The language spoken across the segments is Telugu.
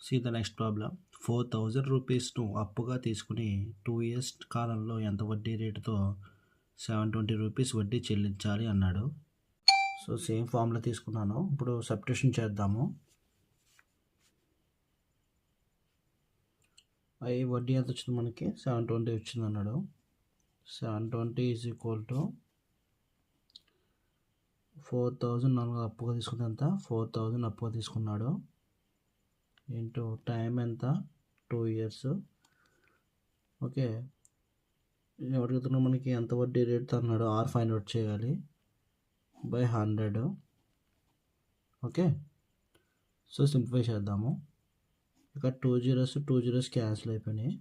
See the next problem. 4,000 రూపీస్ను అప్పుగా తీసుకుని 2 ఇయర్స్ కాలంలో ఎంత వడ్డీ రేటుతో 720 రూపీస్ వడ్డీ చెల్లించాలి అన్నాడు. సో సేమ్ ఫార్ములా తీసుకున్నాను. ఇప్పుడు సబ్ట్రాక్షన్ చేద్దాము. అవి వడ్డీ ఎంత వచ్చింది మనకి? 720 వచ్చింది అన్నాడు. 720 ఈజ్ ఈక్వల్ టు 4,000 అప్పుగా తీసుకుంటే ఎంత? 4,000 అప్పుగా తీసుకున్నాడు ఇంటూ టైం ఎంత? 2 ఇయర్స్. ఓకే, అడుగుతున్నాం మనకి ఎంత వడ్డీ రేట్ అన్నాడు. ఆర్ ఫైండ్ అవుట్ చేయాలి బై 100. ఓకే, సో సింప్లిఫై చేద్దాము. ఇక్కడ 2 zeros క్యాన్సిల్ అయిపోయినాయి.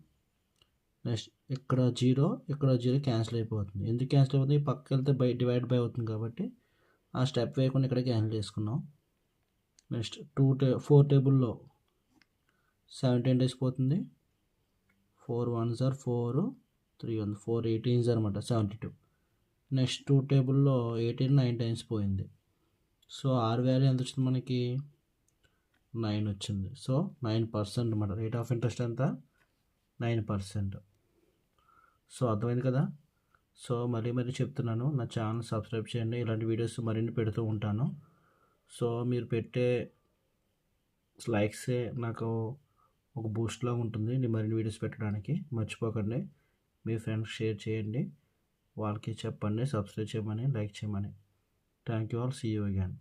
నెక్స్ట్ ఇక్కడ 0 క్యాన్సిల్ అయిపోతుంది. ఎందుకు క్యాన్సిల్ అయిపోతుంది? పక్కకి వెళ్తే డివైడ్ బై అవుతుంది కాబట్టి ఆ స్టెప్ వేయకుండా ఇక్కడ క్యాన్సిల్ చేసుకున్నాం. నెక్స్ట్ 4 టేబుల్లో 17 డేస్ పోతుంది. 4 1s are 4, 3 1 4 18s అనమాట 72. నెక్స్ట్ 2 టేబుల్లో 18 9 టైమ్స్ పోయింది. సో ఆర్ వాల్యూ ఎంత వచ్చింది మనకి? 9 వచ్చింది. సో 9% అనమాట. రేట్ ఆఫ్ ఇంట్రెస్ట్ ఎంత? 9%. సో అర్థమైంది కదా. సో మళ్ళీ చెప్తున్నాను, నా ఛానల్ సబ్స్క్రైబ్ చేయండి. ఇలాంటి వీడియోస్ మరిన్ని పెడుతూ ఉంటాను. సో మీరు పెట్టే లైక్సే నాకు ఒక బూస్ట్లా ఉంటుంది మరిన్ని వీడియోస్ పెట్టడానికి. మర్చిపోకండి, మీ ఫ్రెండ్స్ షేర్ చేయండి, వాళ్ళకి చెప్పండి సబ్స్క్రైబ్ చేయమని, లైక్ చేయమని. Thank you all. See you again.